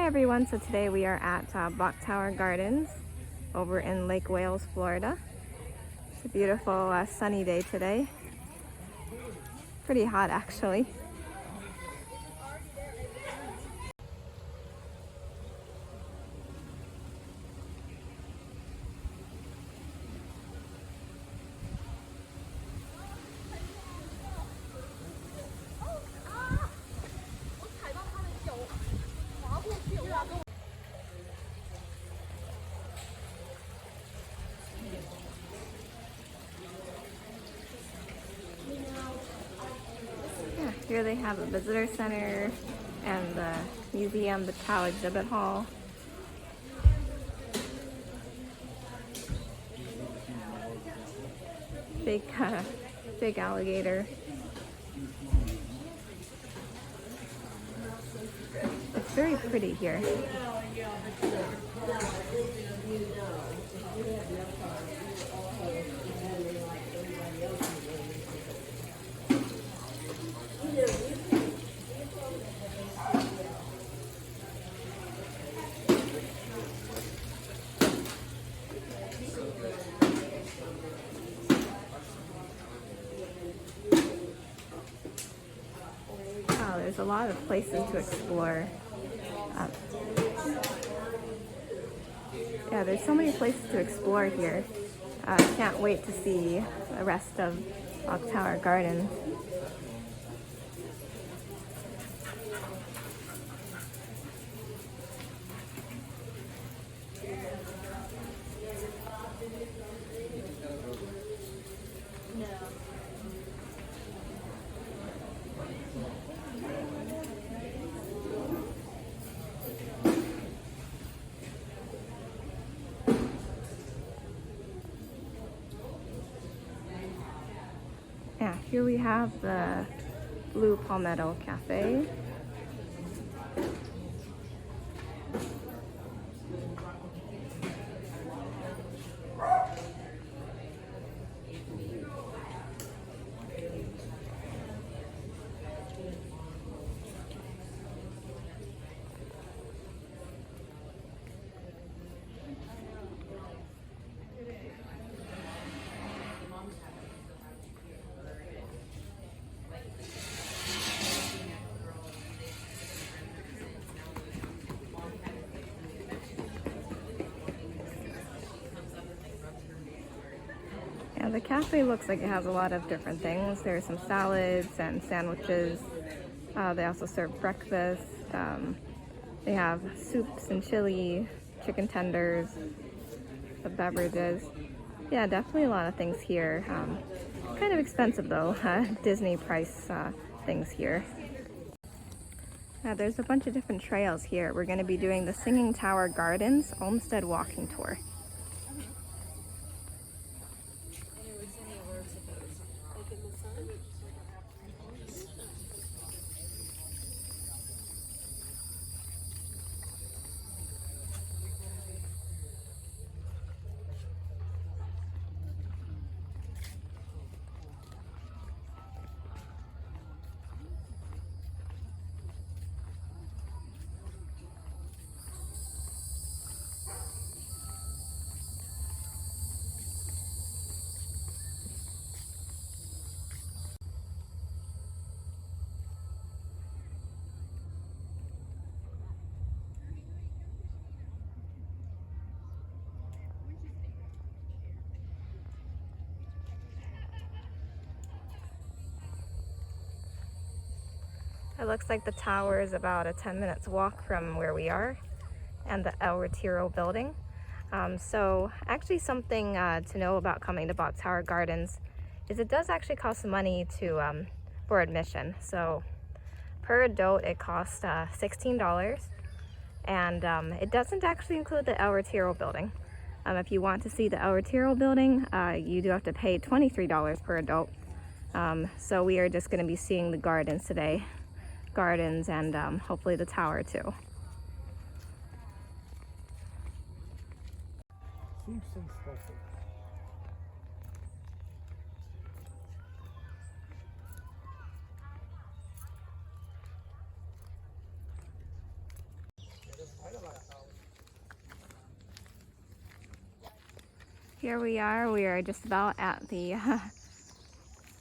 Hi everyone, so today we are at Bok Tower Gardens over in Lake Wales, Florida. It's a beautiful sunny day today. Pretty hot actually. Yeah, here they have a visitor center and the museum, the cow exhibit hall. Big alligator. It's very pretty here. Wow, there's a lot of places to explore. Yeah, there's so many places to explore here. Can't wait to see the rest of Bok Tower Gardens. Yeah, here we have the Blue Palmetto Cafe. Yeah, the cafe looks like it has a lot of different things. There's some salads and sandwiches. They also serve breakfast. They have soups and chili, chicken tenders, the beverages. Yeah, definitely a lot of things here. Kind of expensive though, Disney price things here. There's a bunch of different trails here. We're going to be doing the Singing Tower Gardens Olmsted Walking Tour. It looks like the tower is about a 10 minutes walk from where we are and the El Retiro building. So actually something to know about coming to Bok Tower Gardens is it does actually cost some money to for admission. So per adult it costs $16, and it doesn't actually include the El Retiro building. If you want to see the El Retiro building, you do have to pay $23 per adult. So we are just going to be seeing the gardens today. Gardens and hopefully the tower too. Here we are just about at the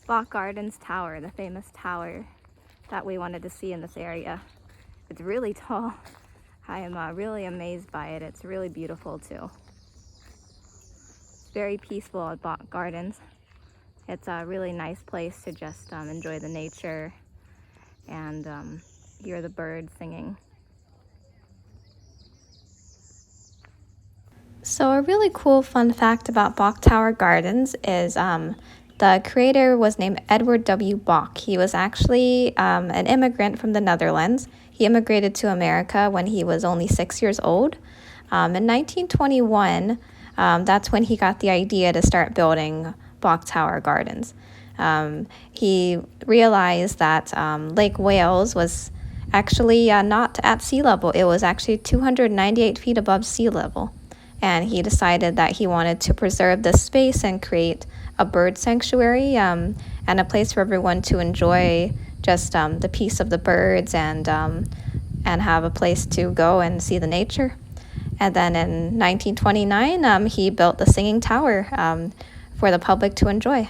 Bok Gardens Tower, the famous tower that we wanted to see in this area. It's really tall. I am really amazed by it. It's really beautiful too. It's very peaceful at Bok Gardens. It's a really nice place to just enjoy the nature and hear the birds singing. So a really cool fun fact about Bok Tower Gardens is the creator was named Edward W. Bok. He was actually an immigrant from the Netherlands. He immigrated to America when he was only 6 years old. In 1921, that's when he got the idea to start building Bok Tower Gardens. He realized that Lake Wales was actually not at sea level. It was actually 298 feet above sea level. And he decided that he wanted to preserve this space and create a bird sanctuary and a place for everyone to enjoy just the peace of the birds and have a place to go and see the nature. And then in 1929, he built the Singing Tower for the public to enjoy.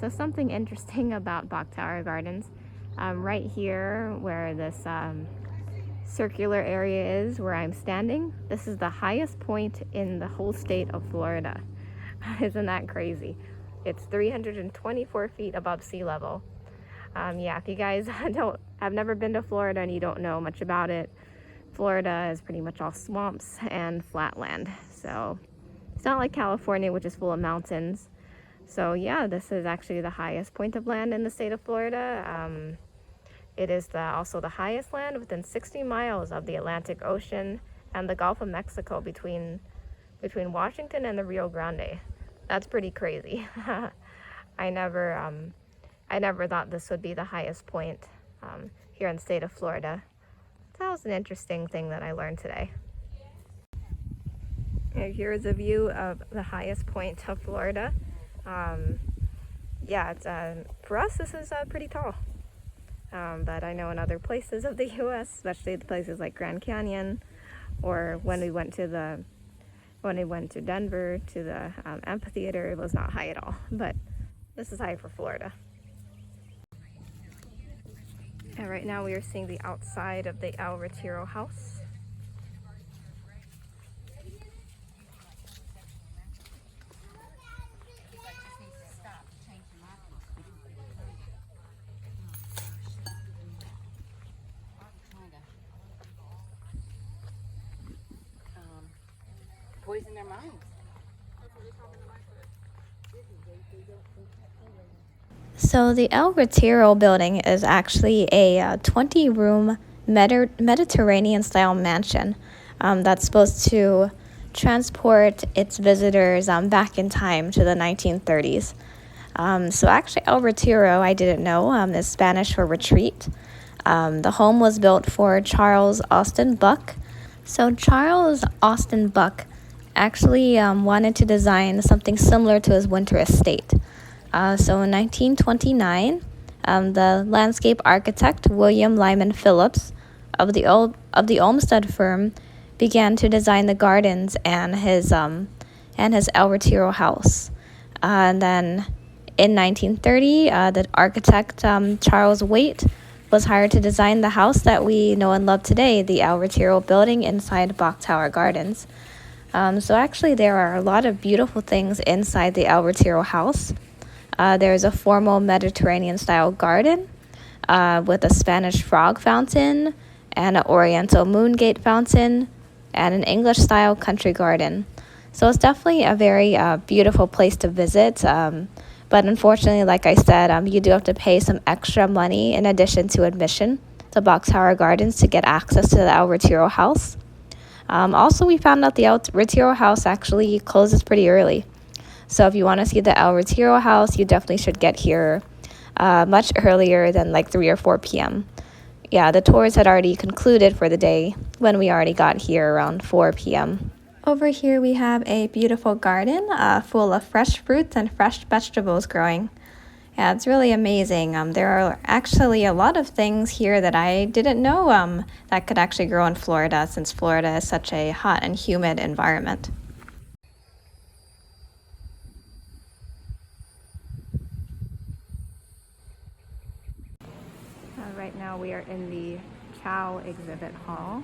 So something interesting about Bok Tower Gardens, right here where this circular area is where I'm standing, this is the highest point in the whole state of Florida. Isn't that crazy? It's 324 feet above sea level. Yeah, if you guys have never been to Florida and you don't know much about it, Florida is pretty much all swamps and flatland. So it's not like California, which is full of mountains. So yeah, this is actually the highest point of land in the state of Florida. It is also the highest land within 60 miles of the Atlantic Ocean and the Gulf of Mexico between Washington and the Rio Grande. That's pretty crazy. I never thought this would be the highest point here in the state of Florida. That was an interesting thing that I learned today. And here's a view of the highest point of Florida. Yeah, it's for us this is pretty tall, but I know in other places of the U.S., especially the places like Grand Canyon, or when we went to Denver to the amphitheater, it was not high at all. But this is high for Florida. And right now we are seeing the outside of the El Retiro house. Poison their minds. So the El Retiro building is actually a 20-room Mediterranean-style mansion that's supposed to transport its visitors back in time to the 1930s. So actually El Retiro, I didn't know, is Spanish for retreat. The home was built for Charles Austin Buck. So Charles Austin Buck actually wanted to design something similar to his winter estate. So in 1929, the landscape architect William Lyman Phillips of the Olmsted firm began to design the gardens and his El Retiro house. And then in 1930, the architect Charles Waite was hired to design the house that we know and love today, the El Retiro building inside Bok Tower Gardens. So actually there are a lot of beautiful things inside the El Retiro house. There's a formal Mediterranean-style garden with a Spanish frog fountain and an Oriental moongate fountain and an English-style country garden. So it's definitely a very beautiful place to visit. But But unfortunately, like I said, you do have to pay some extra money in addition to admission to Bok Tower Gardens to get access to the El Retiro house. Also, we found out the El Retiro house actually closes pretty early. So if you want to see the El Retiro house, you definitely should get here much earlier than like 3 or 4 p.m. Yeah, the tours had already concluded for the day when we already got here around 4 p.m. Over here we have a beautiful garden full of fresh fruits and fresh vegetables growing. Yeah, it's really amazing. There are actually a lot of things here that I didn't know that could actually grow in Florida, since Florida is such a hot and humid environment. Right now we are in the Chow exhibit hall.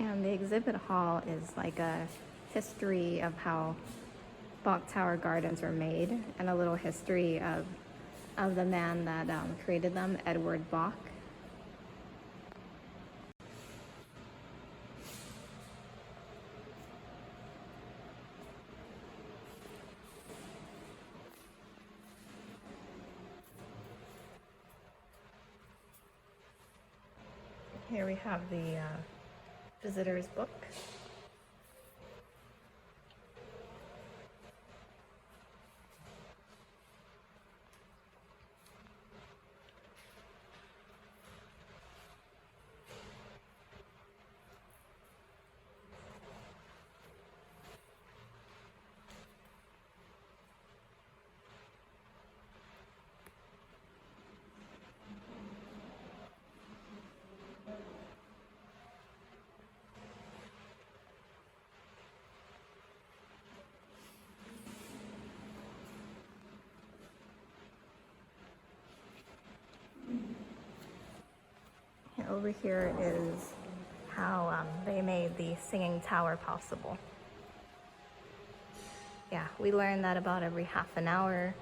And the exhibit hall is like a history of how Bok Tower Gardens were made, and a little history of the man that created them, Edward Bok. Here we have the visitor's book. And over here is how they made the singing tower possible. Yeah, we learned that about every half an hour,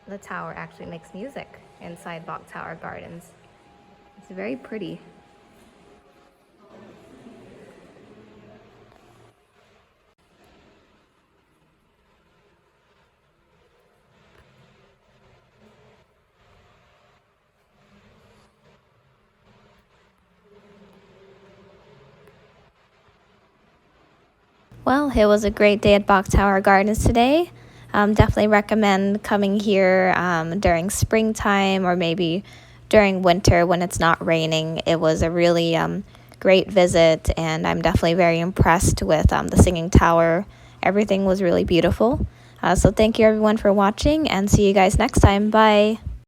the tower actually makes music inside Bok Tower Gardens. It's very pretty. Well, it was a great day at Bok Tower Gardens today. Definitely recommend coming here during springtime or maybe during winter when it's not raining. It was a really great visit, and I'm definitely very impressed with the singing tower. Everything was really beautiful. So thank you everyone for watching, and see you guys next time. Bye.